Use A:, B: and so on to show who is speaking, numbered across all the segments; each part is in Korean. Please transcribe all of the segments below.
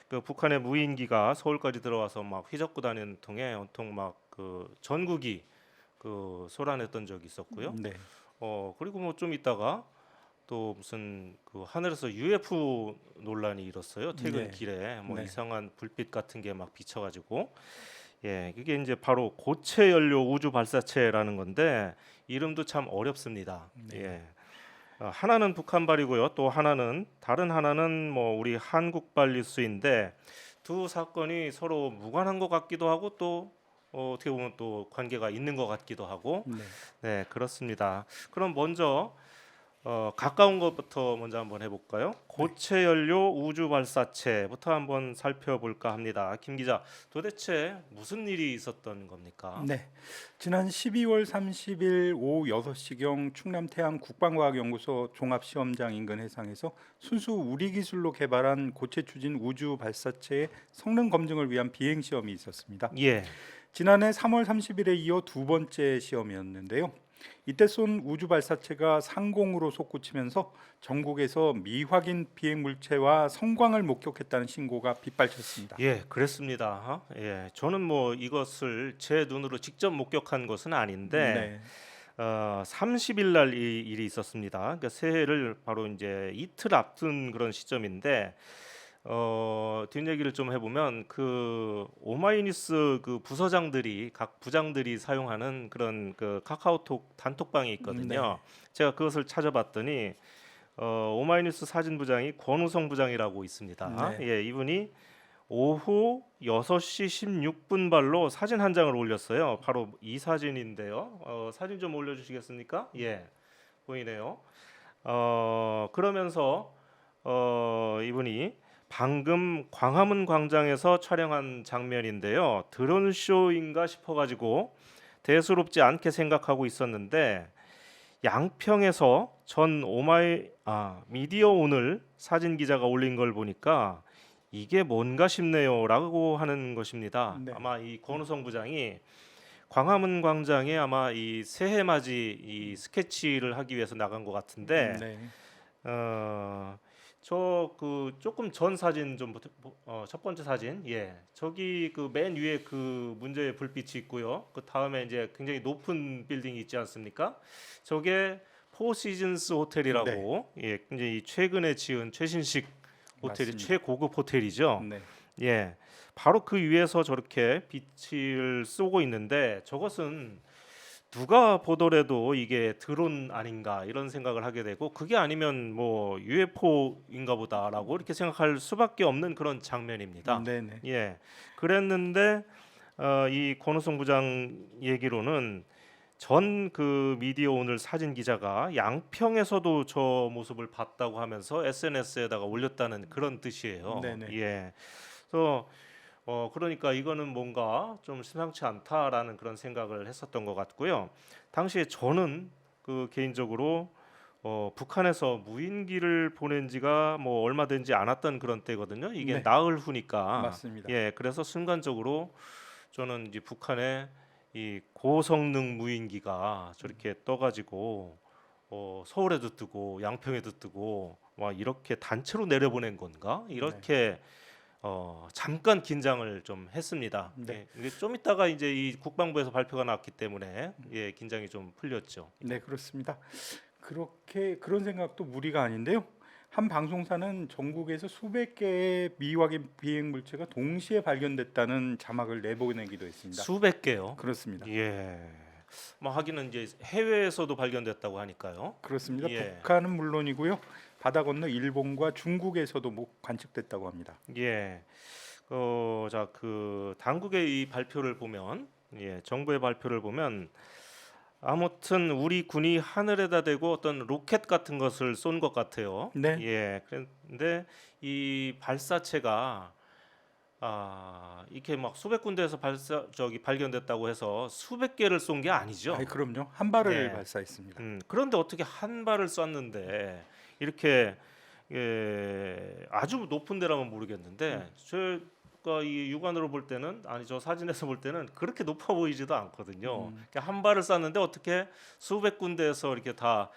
A: 그 북한의 무인기가 서울까지 들어와서 막 휘젓고 다니는 통에 온통 막 그 전국이 그 소란했던 적이 있었고요.
B: 네.
A: 그리고 뭐 좀 있다가 또 무슨 그 하늘에서 UFO 논란이 일었어요.
B: 네.
A: 퇴근길에 뭐
B: 네.
A: 이상한 불빛 같은 게 막 비쳐가지고 그게 이제 바로 고체 연료 우주 발사체라는 건데 이름도 참 어렵습니다.
B: 네.
A: 하나는 북한발이고요. 또 하나는 다른 하나는 뭐 우리 한국발 뉴스인데 두 사건이 서로 무관한 것 같기도 하고 또 어떻게 보면 또 관계가 있는 것 같기도 하고
B: 네.
A: 네 그렇습니다. 그럼 먼저 가까운 것부터 먼저 한번 해볼까요?
B: 네.
A: 고체 연료 우주 발사체부터 한번 살펴볼까 합니다. 김 기자, 도대체 무슨 일이 있었던 겁니까?
B: 네. 지난 12월 30일 오후 6시경 충남 태안 국방과학연구소 종합시험장 인근 해상에서 순수 우리 기술로 개발한 고체 추진 우주 발사체의 성능 검증을 위한 비행 시험이 있었습니다.
A: 예,
B: 지난해 3월 30일에 이어 두 번째 시험이었는데요. 이때 쏜 우주 발사체가 상공으로 솟구치면서 전국에서 미확인 비행 물체와 성광을 목격했다는 신고가 빗발쳤습니다.
A: 그랬습니다. 저는 뭐 이것을 제 눈으로 직접 목격한 것은 아닌데
B: 네.
A: 30일 날 이 일이 있었습니다. 그러니까 새해를 바로 이제 이틀 앞둔 그런 시점인데 뒷얘기를 좀 해보면 그 오마이뉴스 그 부서장들이 각 부장들이 사용하는 그런 그 카카오톡 단톡방이 있거든요.
B: 네.
A: 제가 그것을 찾아봤더니 오마이뉴스 사진 부장이 권우성 부장이라고 있습니다.
B: 네.
A: 이분이 오후 6시 16분 발로 사진 한 장을 올렸어요. 바로 이 사진인데요. 사진 좀 올려주시겠습니까? 보이네요. 그러면서 이분이 방금 광화문 광장에서 촬영한 장면인데요. 드론 쇼인가 싶어가지고 대수롭지 않게 생각하고 있었는데 양평에서 전 미디어 오늘 사진 기자가 올린 걸 보니까 이게 뭔가 싶네요라고 하는 것입니다.
B: 네.
A: 아마 이 권우성 부장이 광화문 광장에 아마 이 새해 맞이 이 스케치를 하기 위해서 나간 것 같은데
B: 네.
A: 저 그 조금 전 사진 좀 첫 번째 사진 저기 그 맨 위에 그 문제의 불빛이 있고요. 그 다음에 이제 굉장히 높은 빌딩이 있지 않습니까? 저게 포 시즌스
B: 네.
A: 호텔이라고 굉장히 최근에 지은 최신식 호텔이
B: 맞습니다.
A: 최고급 호텔이죠.
B: 네.
A: 바로 그 위에서 저렇게 빛을 쏘고 있는데 저것은 누가 보더라도 이게 드론 아닌가 이런 생각을 하게 되고 그게 아니면 뭐 UFO인가 보다라고 이렇게 생각할 수밖에 없는 그런 장면입니다.
B: 네, 네.
A: 그랬는데 이 권우성 부장 얘기로는 전 그 미디어 오늘 사진 기자가 양평에서도 저 모습을 봤다고 하면서 SNS에다가 올렸다는 그런 뜻이에요.
B: 네, 네.
A: 그래서 그러니까 이거는 뭔가 좀 심상치 않다라는 그런 생각을 했었던 것 같고요. 당시에 저는 그 개인적으로 북한에서 무인기를 보낸 지가 뭐 얼마 되지 않았던 그런 때거든요. 이게
B: 네.
A: 나흘 후니까.
B: 맞습니다.
A: 그래서 순간적으로 저는 이제 북한의 이 고성능 무인기가 저렇게 떠가지고 서울에도 뜨고 양평에도 뜨고 와 이렇게 단체로 내려보낸 건가?
B: 네.
A: 이렇게 잠깐 긴장을 좀 했습니다.
B: 네.
A: 이게 좀 있다가 이제 이 국방부에서 발표가 나왔기 때문에 긴장이 좀 풀렸죠.
B: 네, 그렇습니다. 그렇게 그런 생각도 무리가 아닌데요. 한 방송사는 전국에서 수백 개의 미확인 비행 물체가 동시에 발견됐다는 자막을 내보내기도 했습니다.
A: 수백 개요.
B: 그렇습니다.
A: 뭐 하기는 이제 해외에서도 발견됐다고 하니까요.
B: 그렇습니다.
A: 예,
B: 북한은 물론이고요. 바다 건너 일본과 중국에서도 관측됐다고 합니다.
A: 예. 자, 그 당국의 이 발표를 보면, 정부의 발표를 보면 아무튼 우리 군이 하늘에다 대고 어떤 로켓 같은 것을 쏜 것 같아요.
B: 네.
A: 그런데 이 발사체가 이렇게 막 수백 군데에서 발견됐다고 해서 수백 개를 쏜 게
B: 아이,
A: 아니죠.
B: 그럼요. 한 발을
A: 네.
B: 발사했습니다.
A: 그런데 어떻게 한 발을 쐈는데 이렇게 아주 높은 데라면 모르겠는데 제가 이 육안으로 볼 때는 아니 저 사진에서 볼 때는 그렇게 높아 보이지도 않거든요. 그러니까 한 발을 쐈는데 어떻게 수백 군데에서 이렇게 다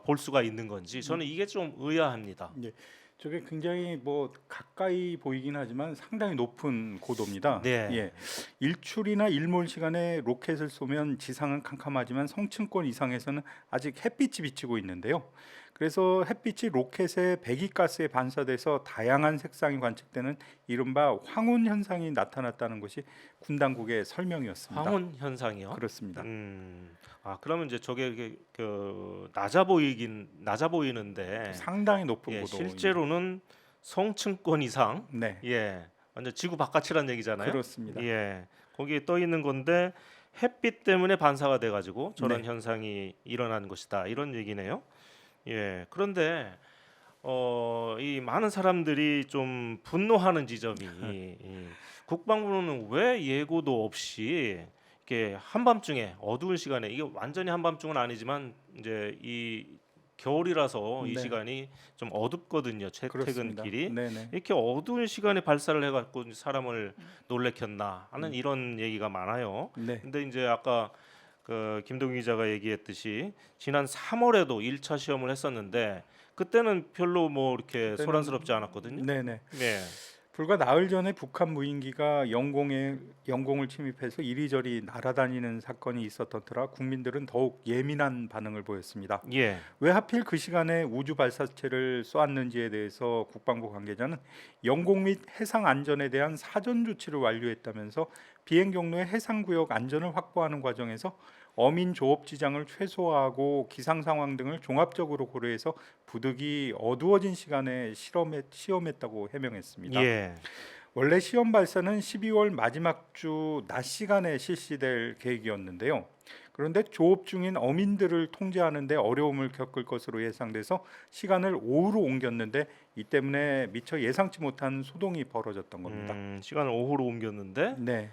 A: 볼 수가 있는 건지 저는 이게 좀 의아합니다.
B: 예. 저게 굉장히 뭐 가까이 보이긴 하지만 상당히 높은 고도입니다.
A: 네.
B: 예, 일출이나 일몰 시간에 로켓을 쏘면 지상은 캄캄하지만 성층권 이상에서는 아직 햇빛이 비치고 있는데요. 그래서 햇빛이 로켓의 배기가스에 반사돼서 다양한 색상이 관측되는 이른바 황혼 현상이 나타났다는 것이 군 당국의 설명이었습니다.
A: 황혼 현상이요?
B: 그렇습니다.
A: 그러면 이제 저게 낮아 보이는데
B: 상당히 높은
A: 예,
B: 고도입니다.
A: 실제로는 성층권 이상,
B: 네,
A: 예, 완전 지구 바깥이란 얘기잖아요.
B: 그렇습니다.
A: 예, 거기에 떠 있는 건데 햇빛 때문에 반사가 돼가지고 저런
B: 네.
A: 현상이 일어난 것이다 이런 얘기네요. 예, 그런데 이 많은 사람들이 좀 분노하는 지점이 이 국방부는 왜 예고도 없이 이렇게 한밤중에 어두운 시간에 이게 완전히 한밤중은 아니지만 이제 이 겨울이라서 이
B: 네.
A: 시간이 좀 어둡거든요.
B: 그렇습니다.
A: 퇴근길이
B: 네네.
A: 이렇게 어두운 시간에 발사를 해갖고 사람을 놀래켰나 하는 이런 얘기가 많아요.
B: 네.
A: 근데 이제 아까 그 김동희 기자가 얘기했듯이 지난 3월에도 1차 시험을 했었는데 그때는 별로 뭐 이렇게
B: 그때는-
A: 소란스럽지 않았거든요.
B: 네네.
A: 네.
B: 불과 나흘 전에 북한 무인기가 영공을 침입해서 이리저리 날아다니는 사건이 있었던 터라 국민들은 더욱 예민한 반응을 보였습니다.
A: 예.
B: 왜 하필 그 시간에 우주 발사체를 쏘았는지에 대해서 국방부 관계자는 영공 및 해상 안전에 대한 사전 조치를 완료했다면서 비행 경로의 해상 구역 안전을 확보하는 과정에서 어민 조업 지장을 최소화하고 기상 상황 등을 종합적으로 고려해서 부득이 어두워진 시간에 시험했다고 해명했습니다.
A: 예.
B: 원래 시험 발사는 12월 마지막 주 낮 시간에 실시될 계획이었는데요. 그런데 조업 중인 어민들을 통제하는 데 어려움을 겪을 것으로 예상돼서 시간을 오후로 옮겼는데 이 때문에 미처 예상치 못한 소동이 벌어졌던 겁니다.
A: 시간을 오후로 옮겼는데
B: 네,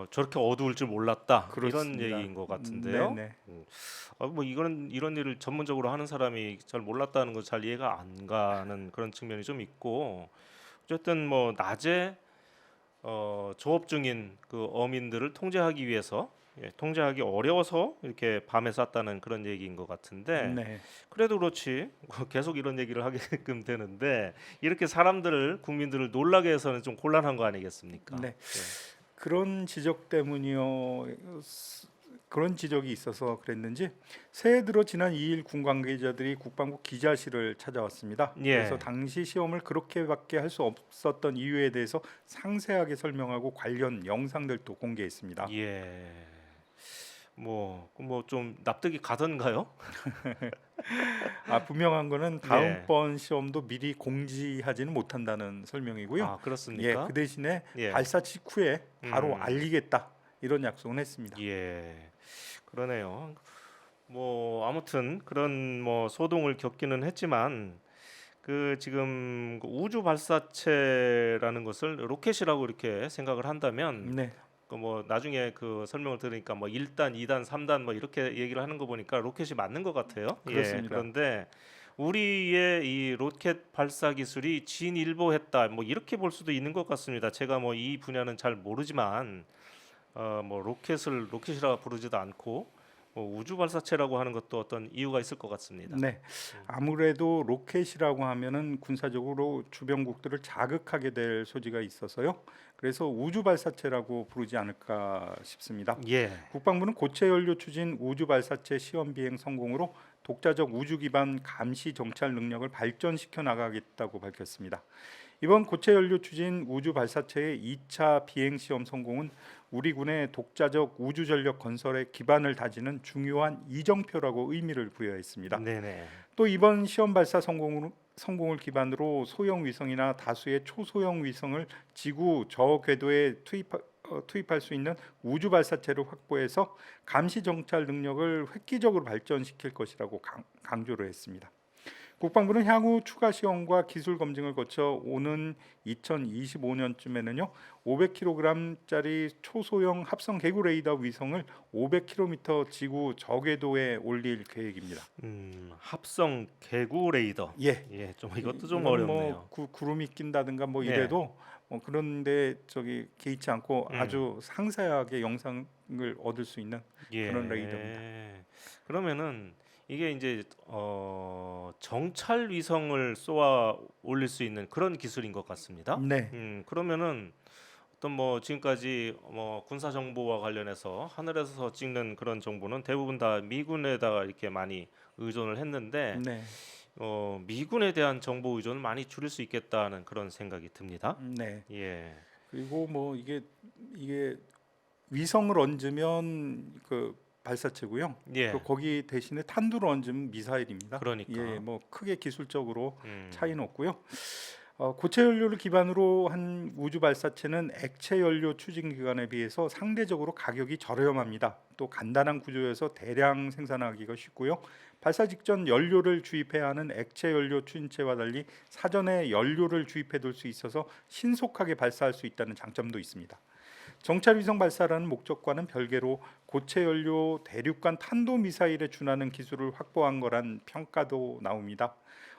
A: 저렇게 어두울 줄 몰랐다
B: 그렇습니다.
A: 이런 얘기인 것 같은데요.
B: 네네.
A: 뭐 이런 일을 전문적으로 하는 사람이 잘 몰랐다는 거 잘 이해가 안 가는 그런 측면이 좀 있고 어쨌든 뭐 낮에 조업 중인 그 어민들을 통제하기 위해서 통제하기 어려워서 이렇게 밤에 쐈다는 그런 얘기인 것 같은데
B: 네.
A: 그래도 그렇지 계속 이런 얘기를 하게끔 되는데 이렇게 국민들을 놀라게 해서는 좀 곤란한 거 아니겠습니까?
B: 네. 그런 지적 때문이요. 그런 지적이 있어서 그랬는지 새해 들어 지난 2일 군 관계자들이 국방부 기자실을 찾아왔습니다.
A: 예.
B: 그래서 당시 시험을 그렇게밖에 할 수 없었던 이유에 대해서 상세하게 설명하고 관련 영상들도 공개했습니다.
A: 예. 뭐 좀 납득이 가던가요?
B: 분명한 거는
A: 네.
B: 다음번 시험도 미리 공지하지는 못한다는 설명이고요.
A: 아, 그렇습니까?
B: 그 대신에
A: 예.
B: 발사 직후에 바로
A: 음.
B: 알리겠다 이런 약속을 했습니다.
A: 예. 그러네요. 뭐 아무튼 그런 뭐 소동을 겪기는 했지만 그 지금 그 우주 발사체라는 것을 로켓이라고 이렇게 생각을 한다면
B: 네,
A: 그 뭐 나중에 그 설명을 들으니까 뭐 1단, 2단, 3단 뭐 이렇게 얘기를 하는 거 보니까 로켓이 맞는 것 같아요. 예.
B: 그렇습니다.
A: 그런데 우리의 이 로켓 발사 기술이 진일보했다. 뭐 이렇게 볼 수도 있는 것 같습니다. 제가 뭐 이 분야는 잘 모르지만 뭐 로켓이라 부르지도 않고 뭐 우주 발사체라고 하는 것도 어떤 이유가 있을 것 같습니다.
B: 네. 아무래도 로켓이라고 하면은 군사적으로 주변국들을 자극하게 될 소지가 있어서요. 그래서 우주 발사체라고 부르지 않을까 싶습니다.
A: 예.
B: 국방부는 고체 연료 추진 우주 발사체 시험 비행 성공으로 독자적 우주 기반 감시 정찰 능력을 발전시켜 나가겠다고 밝혔습니다. 이번 고체 연료 추진 우주 발사체의 2차 비행 시험 성공은 우리 군의 독자적 우주 전력 건설의 기반을 다지는 중요한 이정표라고 의미를 부여했습니다.
A: 네네.
B: 또 이번 시험 발사 성공을 기반으로 소형 위성이나 다수의 초소형 위성을 지구 저궤도에 투입할 수 있는 우주 발사체를 확보해서 감시 정찰 능력을 획기적으로 발전시킬 것이라고 강조를 했습니다. 국방부는 향후 추가 시험과 기술 검증을 거쳐 오는 2025년쯤에는요 500kg짜리 초소형 합성 개구 레이더 위성을 500km 지구 저궤도에 올릴 계획입니다.
A: 합성 개구 레이더.
B: 예,
A: 예, 좀 이것도 좀
B: 이거는
A: 어렵네요.
B: 뭐 구름이 낀다든가 뭐
A: 네.
B: 이래도 그런데 저기 개의치 않고 아주 상세하게 영상을 얻을 수 있는
A: 예.
B: 그런 레이더입니다.
A: 그러면은 이게 이제 정찰 위성을 쏘아 올릴 수 있는 그런 기술인 것 같습니다.
B: 네,
A: 그러면은 어떤 뭐 지금까지 뭐 군사 정보와 관련해서 하늘에서 찍는 그런 정보는 대부분 다 미군에다가 이렇게 많이 의존을 했는데
B: 네,
A: 미군에 대한 정보 의존을 많이 줄일 수 있겠다는 그런 생각이 듭니다.
B: 네.
A: 예,
B: 그리고 뭐 이게 위성을 얹으면 그 발사체고요.
A: 예,
B: 그 거기 대신에 탄두를 얹으면 미사일입니다.
A: 그러니까.
B: 예, 뭐 크게 기술적으로
A: 음,
B: 차이는 없고요. 고체 연료를 기반으로 한 우주 발사체는 액체 연료 추진 기관에 비해서 상대적으로 가격이 저렴합니다. 또 간단한 구조여서 대량 생산하기가 쉽고요. 발사 직전 연료를 주입해야 하는 액체 연료 추진체와 달리 사전에 연료를 주입해 둘 수 있어서 신속하게 발사할 수 있다는 장점도 있습니다. 정찰 위성 발사라는 목적과는 별개로 고체 연료 대륙간 탄도 미사일에 준하는 기술을 확보한 거란 평가도 나옵니다.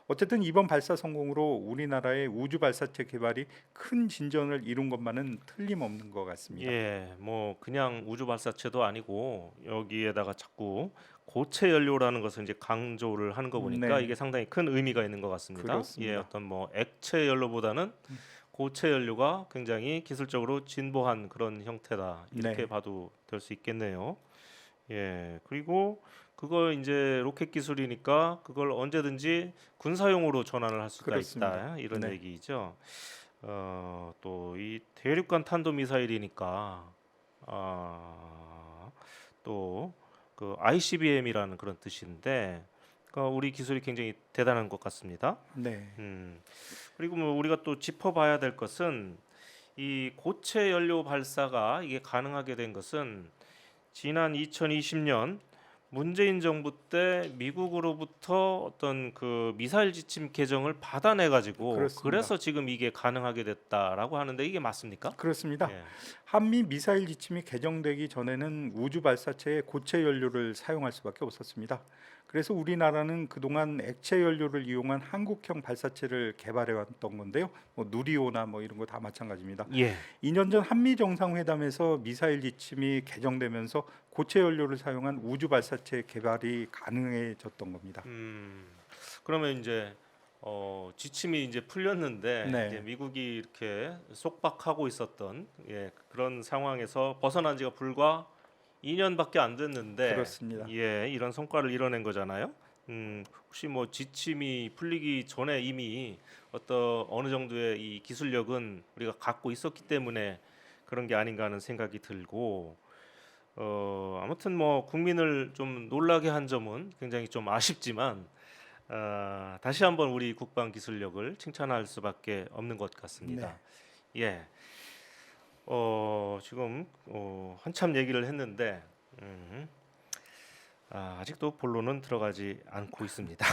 B: 어쨌든 이번 발사 성공으로 우리나라의 우주 발사체 개발이 큰 진전을 이룬 것만은 틀림없는 것 같습니다.
A: 예, 뭐 그냥 우주 발사체도 아니고 여기에다가 자꾸 고체 연료라는 것을 이제 강조를 하는 거 보니까
B: 네,
A: 이게 상당히 큰 의미가 있는 것 같습니다. 예,
B: 그렇습니다.
A: 어떤 뭐 액체 연료보다는 고체 연료가 굉장히 기술적으로 진보한 그런 형태다. 이렇게
B: 네,
A: 봐도 될 수 있겠네요. 예, 그리고 그걸 이제 로켓 기술이니까 그걸 언제든지 군사용으로 전환을 할 수가
B: 그렇습니다.
A: 있다. 이런
B: 네,
A: 얘기죠. 또 이 대륙간 탄도 미사일이니까 또 그 ICBM이라는 그런 뜻인데 우리 기술이 굉장히 대단한 것 같습니다.
B: 네,
A: 음, 그리고 뭐 우리가 또 짚어봐야 될 것은 이 고체 연료 발사가 이게 가능하게 된 것은 지난 2020년 문재인 정부 때 미국으로부터 어떤 그 미사일 지침 개정을 받아내 가지고
B: 그렇습니다.
A: 그래서 지금 이게 가능하게 됐다라고 하는데 이게 맞습니까?
B: 그렇습니다.
A: 예.
B: 한미 미사일 지침이 개정되기 전에는 우주 발사체에 고체 연료를 사용할 수밖에 없었습니다. 그래서 우리나라는 그동안 액체 연료를 이용한 한국형 발사체를 개발해 왔던 건데요. 뭐 누리호나 뭐 이런 거 다 마찬가지입니다.
A: 예.
B: 2년 전 한미 정상회담에서 미사일 지침이 개정되면서 고체 연료를 사용한 우주 발사체 개발이 가능해졌던 겁니다.
A: 그러면 이제 지침이 이제 풀렸는데
B: 네,
A: 이제 미국이 이렇게 속박하고 있었던 그런 상황에서 벗어난 지가 불과 2년밖에 안 됐는데
B: 그렇습니다.
A: 이런 성과를 이뤄낸 거잖아요. 혹시 뭐 지침이 풀리기 전에 이미 어느 정도의 이 기술력은 우리가 갖고 있었기 때문에 그런 게 아닌가 하는 생각이 들고 아무튼 뭐 국민을 좀 놀라게 한 점은 굉장히 좀 아쉽지만 다시 한번 우리 국방 기술력을 칭찬할 수밖에 없는 것 같습니다.
B: 네.
A: 예. 지금 한참 얘기를 했는데 아직도 본론은 들어가지 않고 있습니다.